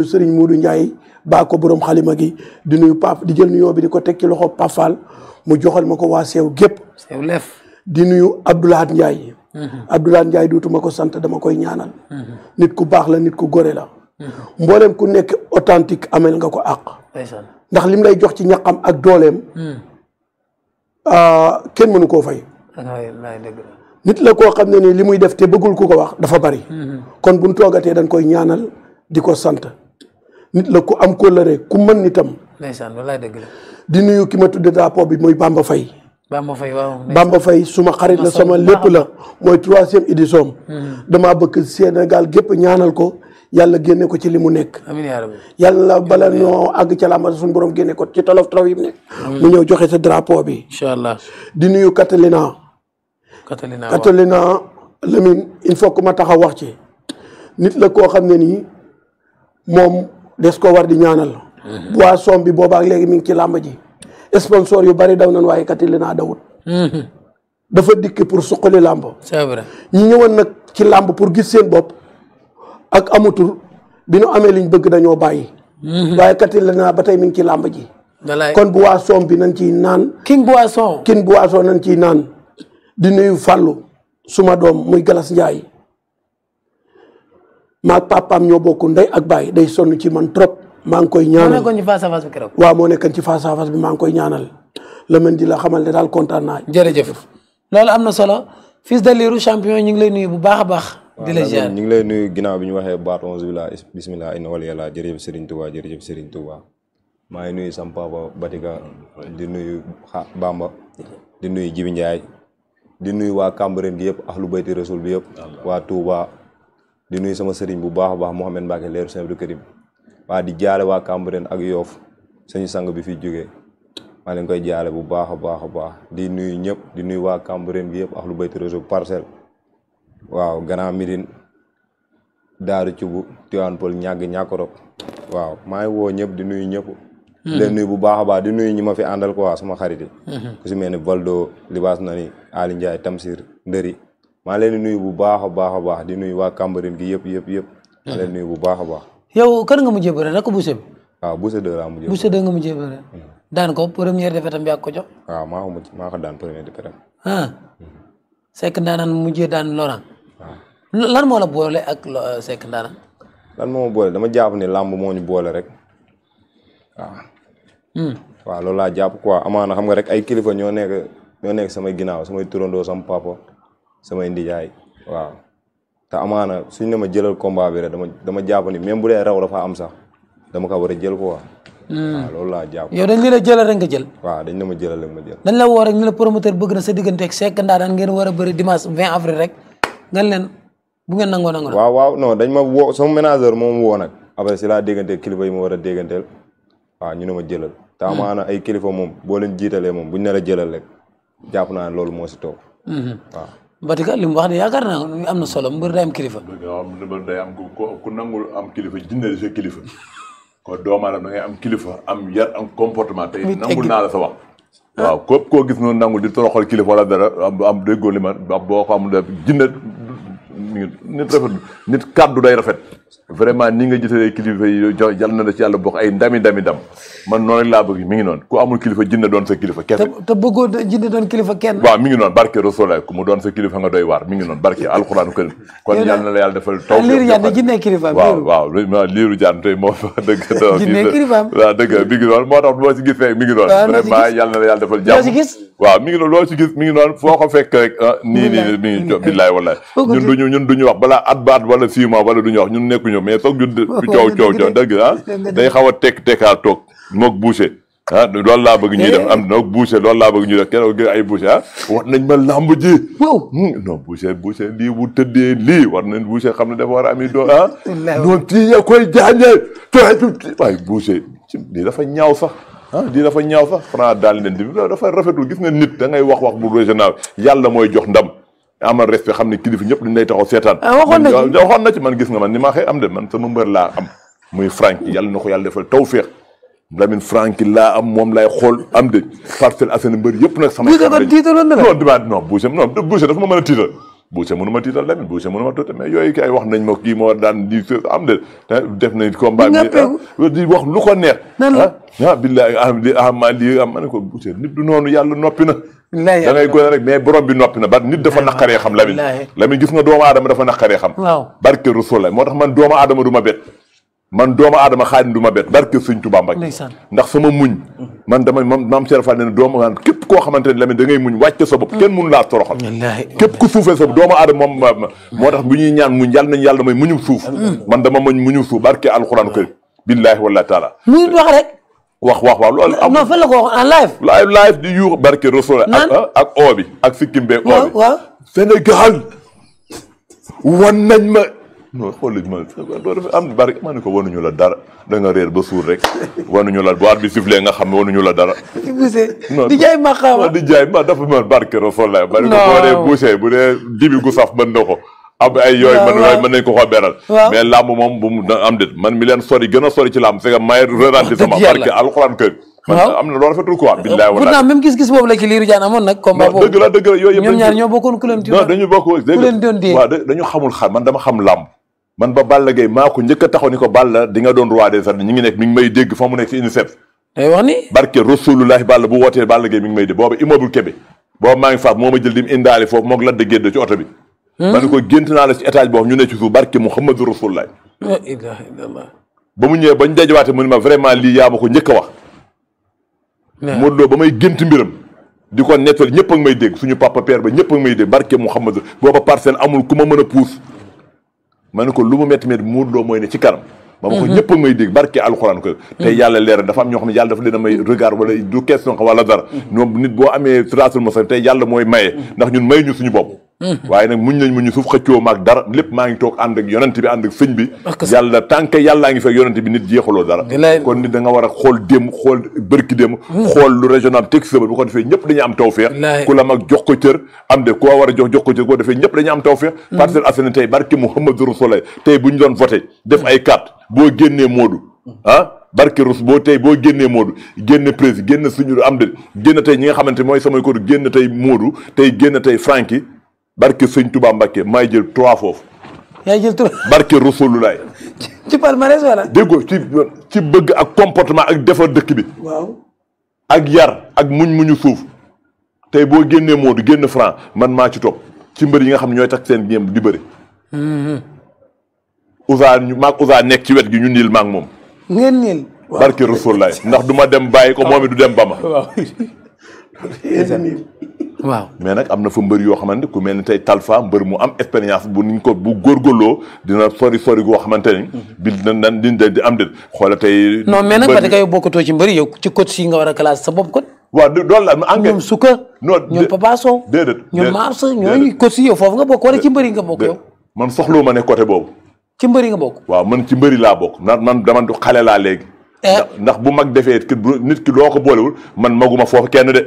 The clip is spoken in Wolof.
Serigne Modou Ndiaye baa ko borom xalima gi di nuyu Pape di jël nuyoo bi di ko teg ci loxo Pape Fall mu joxal ma ko waa Seew gépp Seew lef di nuyu Abdoulaye Ndiaye. Abdoulaye Ndiaye dootuma ko sant dama koy ñaanal. nit ku baax la nit ku gore la. mboolem ku nekk authentique amel nga ko àq. ndax lim lay jox ci ñaqam ak dooleem. kenn mënu koo fay. nit la koo xam ne nii li muy def te bëggul ku ko wax dafa bari. kon buñ toogatee dañ koy ñaanal di ko sant. nit la ku am kóllëre ku mën nitam. ndeysaan wallaay dëgg la. di nuyu ki ma tudde drapeau bi muy Bamba Faye. Bamba Faye waaw. Bamba Faye suma xarit la sama lépp la mooy 3e édition. damaa bëgg Sénégal gépp ñaanal ko yàlla génne ko ci li mu nekk. amiin yaa rabbi. yàlla la bala ñoo àgg ca làmba suñu borom génne ko ci tolof yi mu nekk. mu ñëw joxe sa drapeau bi. incha allah. di nuyu Catalina Lamine il faut que ma taxaw wax ci. nit la koo xam ne nii moom des ko war di ñaanal. boisson bi boobaak léegi mi ngi ci làmb ji. sponsor yu bari daw nañ waaye Catalina dawut. dafa dikk pour suqali làmb. c'est vrai. ñi ñëwoon nag ci làmb pour gis seen bopp ak amatul bi nu amee liñ bëgg dañoo bàyyi. waaye Catalina ba tey mi ngi ci làmb ji. kon boisson bi nañ ciy naan. king boisson nañ ciy naan. di nuyu Fallou suma doom muy Galas Ndiaye maag papaam ñoo bokk ndey ak baay day sonn ci man trop. maa ngi koy ñaanal moo nekkoon ci face à face bi keroog. waaw moo nekkoon ci face à face bi maa ngi koy ñaanal la mën di la xamal ne daal kontaan naa. jërëjëf loolu am na solo Fils de Lirou champion ñu ngi lay nuyu bu baax a baax. di la ziar ñu ngi lay nuyu ginnaaw bi ñu waxee baat onze billah bismillah inna wali yàlla jërëjëf Serigne Touba jërëjëf Serigne Touba maa ngi nuyu sam papa Batika di nuyu Bamba di nuyu Jibi Ndiaye di nuyu waa Cambérène gi yëpp ahlu bayti rasul bi yëpp waa Touba di nuyu sama Serigne bu baax a baax Mouhamed Mbacke leeru Sëñ Abdou Karim waa di jaale waa Cambérène ak Yoff suñu sang bi fi jógee maa leen koy jaale bu baax a baax a baax di nuyu ñëpp di nuyu waa Cambérène gi yëpp ahlu bayti rasul Parcelles waaw Grand Médine Daaru Cubu Tivaouane Peulh ñàkkorop waaw maa ngi woo ñëpp di nuyu ñëpp leen nuyu bu baax a baax di nuyu ñi ma fi àndal quoi sama xarit yi ku si mel ni Valdo Libaas Nani Ali Ndiaye Tamsir Ndëri maa leen di nuyu bu baax a baax a baax di nuyu waa Cambérène gi yëpp maa leen nuyu bu baax a baax yow kan nga mujjee bëre rek Boucher bi waaw Boucher 2 laa mujjee Boucher 2 nga mujjee bëre daan ko première défaite bi ak ko jox waaw maa ko daan première défaite Seck Ndaanaan mujjee daan Laurent waaw lan moo la boole ak Seck Ndaanaan lan moo ma boole dama jàpp ni làmb moo ñu boole rek waaw loolu laa jàpp quoi amaana xam nga rek ay kilifa ñoo nekk samay ginnaaw samay turandoo sama papa samay ndijaay waaw te amaana suñ ne ma jëlal combat bi rek dama jàpp ni même bu dee raw dafa am sax dama ko war a jël quoi. waaw loolu laa jàpp. yow dañ la jëlal rek nga jël. waaw dañ ne ma jëlal rek ma jël. dañ la woo rek ñu la promoteur bëgg na sa diggante ak Seck Ndaanaan ngeen war a bëri dimanche 20 avril rek nga leen bu ngeen nangoo nangoo. waaw non dañ ma woo sama ménageur moom woo nag après si laa dégganteel kilifa yi ma war a dégganteel waaw ñu ne ma jëlal. te amaana ay kilifa moom boo leen jiitalee moom buñ ne la jëlal rek jàpp naa ne loolu moo si toog waaw. Batika li mu wax de yaakaar naa am na solo mbër day am kilifa. mbër day am ku nangul am kilifa jëndee sa kilifa kon doomu aadama da ngay am kilifa am yar am comportement tey nangul naa la sa wax. waaw képp koo gis noonu nangul di toroxal kilifa wala dara am déggoo li ma boo ko amul jënd nit rafet nit kàddu day rafet vraiment ni nga gisee kilifa yi jàll na la ci yàlla bokk ay ndami dam man noonu laa bëgg mi ngi noonu ku amul kilifa jënd doon sa kilifa kese te bëggoo jënd doon kilifa kenn waaw mi ngi noonu barke Rasulullah ku mu doon sa kilifa nga doy waar mi ngi noonu barke alxuraan kër kon yàlla na la yàlla defal taw liiru jaan jëndee kilifa waaw liiru jaan tey moo dëgg jëndee kilifa waaw dëgg mi ngi noonu moo tax boo si gis fekk mi ngi noonu vraiment yàlla na la yàlla defal jàmm waaw mi ngi noonu loo si gis mi ngi noonu foo ko fekk rek nii mi ngi billaay wallaay ñun duñu wax balaa at ba at wala 6 mois wala duñu wax ñun nekkuñu mais toog ñu coow dëgg day xaw a tekkaa toog mook Boucher loolu laa bëgg ñuy def am mook Boucher loolu laa bëgg ñuy def keroog ay Boucher war nañ ma làmb ji non Boucher lii bu tëddee lii war nañ Boucher xam ne dafa war a ami doo noon tii ya koy jaañee waaye Boucher lii dafa ñaaw sax lii dafa ñaaw sax Franc daal leen di dafa rafetul gis nga nit da ngay wax bu régional yàlla mooy jox ndam amal respect xam ne kilifa ñëpp dañ lay taxaw seetaan waxoon na ci man gis nga man ni maa xëy am de man sama mbër laa am muy Franc yàlla na ko yàlla defal tawfeex Lamine Franc laa am moom lay xool am de Parcelles Assainies mbër yëpp nag sama non Boucher dafa ma mën a tiital Boucher mënu ma tiital Lamine Boucher mënu ma tuuti mais yooyu kay wax nañ ma kii moo daan di am de def nañ combat di wax lu ko neex billahi ma ne ko Boucher nit du noonu yàlla noppi na da ngay gone rek mais borom bi noppi na ba nit dafa naqaree xam Lamine gis nga doomu aadama dafa naqaree xam barke Rasul moo tax man doomu aadama du ma bet man doomu aadama Xaadim du ma bet barke Sëñ Tuubaa Mbàkke ndax sama muñ man dama maam Cheikh Fall ne doomu aadama képp koo xamante ne Lamine da ngay muñ wàcce sa bopp kenn mënu laa toroxal képp ku suufee sa bopp doomu aadama moom moo tax bu ñuy ñaan muñ yàlla nañ yàlla may muñum suuf man dama muñum suuf barke alxuraan kër billaahi wallaahi taala muy wax rek wax loolu am non fan la ko wax en live di yuux barke Rasul ak oo bi ak sikkim bee oo bi Sénégal wan nañ ma non xool ma doo def am bari ma ne ko wanuñu la dara da nga réer ba suur rek wanuñu la bu at bi sifflé nga xam ne wanuñu la dara di jaay ma xaama di jaay ma dafa mën barke Rasul la bari ko boo dee Boucher bu dee dibi gu saf mën na ko am ay yooyu mën nañ ko xoo beral mais làmb moom bu mu am déet man mi leen sori gën a sori ci làmb c'est que may rerandi sama barke alxuraan kër man am na loo rafetul quoi billahi wala pourtant même gis-gis boobu la ci Lirou Diane amoon nag combat boobu dëgg la yooyu yëpp ñoom ñaar ñoo bokkoon ku leen non dañu bokk ku leen doon dee waaw dañu xamul xam man dama xam làmb man ba Balla Gaye maa ko njëkk a taxaw ni ko Balla di nga doon roi des arènes ñi ngi nekk mi ngi may dégg fa mu nekk ci UNICEF day wax ni barke Rasulullahi Balla bu wootee Balla Gaye mi ngi may dégg boobu immeuble Kébé boobu maa ngi faat moo ma jël dim indaale foofu moog Lac de Guiers ci oto bi ma ne ko gént naa la ci étage boobu ñu ne ci suuf barke Muhammadu Rasulullahi la ilaha illallah ba mu ñëwee bañ dajawaate mu ne ma vraiment lii yaa ma ko njëkk a wax Modou Lo ba may gént mbiram di ko nettal ñëpp ak may dégg suñu papa père ba ñëpp ak may dégg barke Muhammadu booba Parcelles amul ku ma mën a puus ma ne ko lu mu métti Modou Lo mooy ne ci kanam ba ma ko ñëpp ak may dégg barke alxuraan ko tey yàlla leer dafa am ñoo xam ne yàlla dafa leen a may regard wala du question wala dara ñoom nit boo amee trasul mosal tey yàlla mooy maye ndax ñun may ñu suñu bopp waaye nag muñ nañ muñu suuf xëccoo maag dara lépp maa ngi toog ànd ak yonent bi ànd ak sëñ bi yàlla tant que yàllaa ngi fekk yonent bi nit jeexaloo dara kon nit da nga war a xool démb xool bërki démb xool lu régional teg saba bu ko defee ñëpp dañuy am tawfeex ku la mag jox ko cër am de koo war a jox ko cër koo defee ñëpp dañuy am tawfeex Parcelles Assainies tey barke Mouhamadou Rasoulaye tey bu ñu doon voté def ay carte boo génnee Modou barke Rus boo tey boo génnee Modou génne président génn suñu am de génn tey ñi nga xamante mooy samay ko génn tey Modou tey génn tey Franky barke Sëñ Touba Mbacké maay jël 3 foofu. yaay jël 3 barke Rasulullaay. ci palmarès wala. déggoo ci bëgg ak comportement ak defar dëkk bi. waaw. ak yar ak muñu suuf tey boo génnee Modou génn Franc man maa ci topp ci mbër yi nga xam ne ñooy tax seen ñeem di bëri. Ousa nekk ci wet gi ñu niil maag moom. ngeen niil. barke Rasulullaay ndax du ma dem bàyyi ko moom it du dem ba ma. waaw mais nag am na fa mbër yoo xamante ku mel ni tey Talfa mbër mu am expérience bu niñ ko bu góorgóorloo dina sori goo xamante ni bi nan di am de xoola tey non mais nag parce que yow bokkatoo ci mbëri yow ci coach yi nga war a classe sa bopp kon waaw doolu la enquête ñoom Souka ñoom Papa Sow déedéet ñoom Mars ñooñu coach yi yow foofu nga bokk wala ci mbëri nga bokk yow man soxloo ma ne côté boobu ci mbëri nga bokk waaw man ci mbëri laa bokk man dama xale laa léegi ndax bu mag defee nit ki loo ko boolewul man maguma foofu kenn de